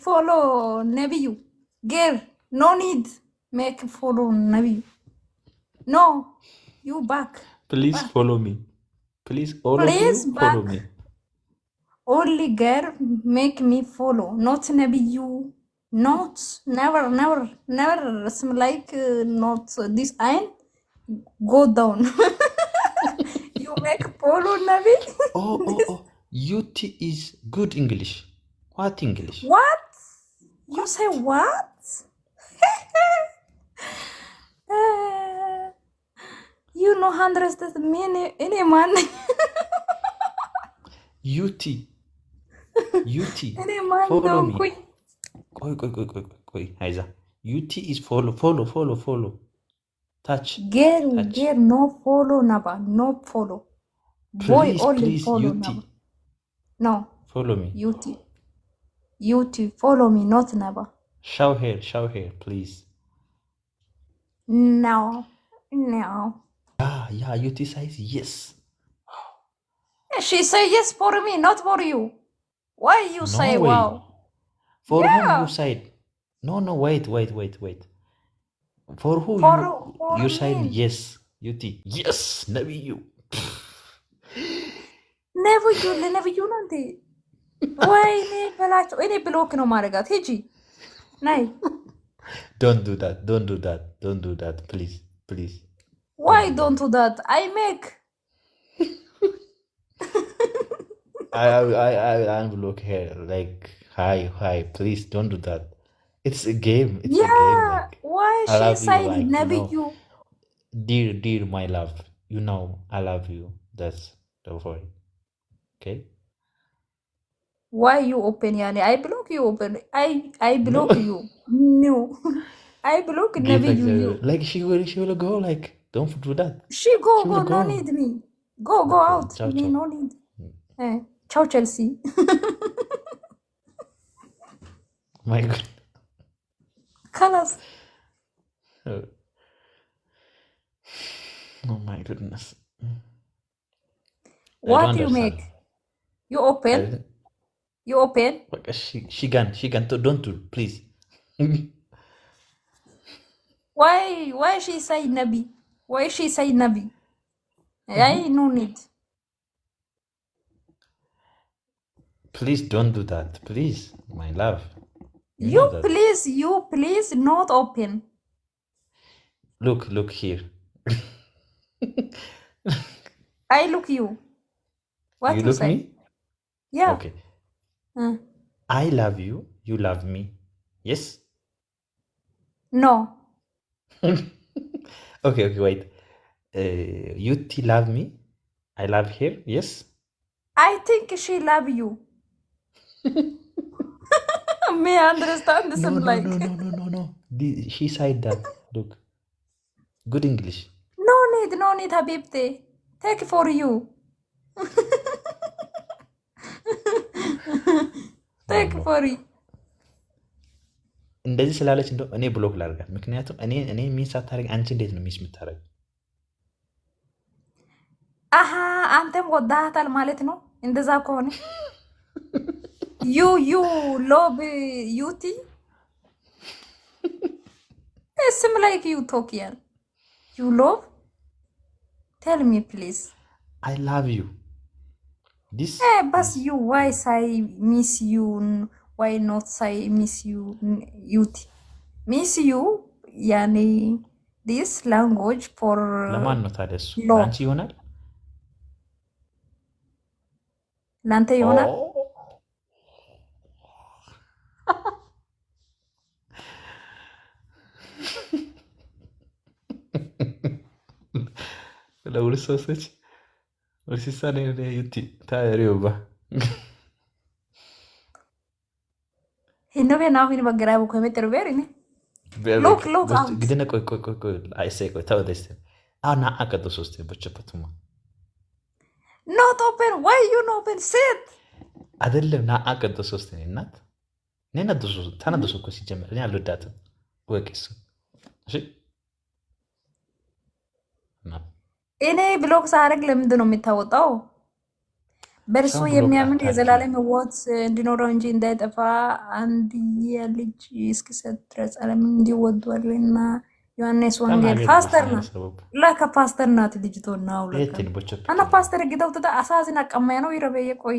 follow Nebiyu. Girl, no need make follow Nebiyu. No, you back. Please Back. follow me. Please, all of Please you, follow back. me. Only girl make me follow, not Nebiyu. Not, never, never, never. Some like not this ein. Go down. You make follow Nabi. Oh. UT is good English. What English? What? You say what? You know hundreds that mean any man. UT. Any man Follow don't me. quit. Koi. Aiza. UT is follow. Touch. Girl, Touch. no follow Naba, no follow. Boy only Please, follow UT. Naba. No, Follow me. UT, follow me, not Naba. Show here, please. No. Yeah, UT says yes. She say yes for me, not for you. Why you No say way. wow? For Yeah. whom you said? No, wait. For who For you me. said yes, UT. Yes, Nabi you. Never you nanti. ወይኔ በላቸው። እኔ ብሎክ ነው ማድረጋት። ሂጂ ናይ። Don't do that, please. Why don't do that? I make. I unblock her. Like, hi, please don't do that. It's a game. It's a game. Like, why I she love say you, like, never you? Dear, my love. You know, I love you. That's the point. Okay. Why you open yani? I block you open. I block you. No. I block never you. Like she will go like, don't do that. She go, will no need me. Go Okay, out. ciao. Me no need. Ciao Chelsea. My God. Colors. Oh my goodness. What you make? You open? You open? She can. Don't do, please. Why she say Nabi? Why she say Nabi? I no need. Please don't do that. Please, my love. You please not open. Look here. I look you. What you look say? me? Yeah. Okay. I love you. You love me. Yes? No. Okay, wait. You love me. I love her. Yes? I think she love you. Me understand this. No. She said that. Look. Good English. No need, Habibti. Take for you. Take for you. እንደዚህ ስላለች እንደው እኔ ብሎክ ላድርጋት። ምክንያቱም እኔ ሚስ አታረግ። አንቺ እንዴት ነው ሚስ የምታረግ? አሃ አንተም ወዳታል ማለት ነው። እንደዛ ከሆነ you love UT. It seems like you talk here. You love? Tell me please. I love you. This. But you why say miss you? Why not say miss you? UT. Miss you. Yani this language for. ለማን ነው ታዲያ እሱ? አንቺ ይሆናል? ላንተ ይሆናል? ለሁለት ሰዎች ወሲሳኔ ዩቲ ታሪውባ hinno bena hini bagara bu kometer verine look out ግድነ ቆይ አይሰይ ቆይ ታወደስተ አና አቀደ ሶስት በቸፈቱማ not open. Why you not open? Sit. አይደለም ና አቀደ ሶስት ነናት ነና ደሱ ታናደሱ እኮ ሲጀምር እኔ አልወዳትም ወቅስ እሺ እኔ ብሎክ ሳረግ ለምንድን ነው የሚታወጣው? በእርሱ ሰውን ብሎክ የሚያምን አታድርጊ። የዘላለም ሕይወት እንዲኖረው እንጂ እንዳይጠፋ አንድያ ልጅ እስኪሰጥ ድረስ ዓለምን እንዲሁ ወዷልና። ዮሐንስ ወንጌል Tamam ፓስተር sana ናት sabab. ለካ ፓስተር ናት ልጅቷ ነው ለካ Etin boçat አና tutuyor. ፓስተር ግደው ተታ አሳዝና ቀማያ ነው ይረበየ ቆይ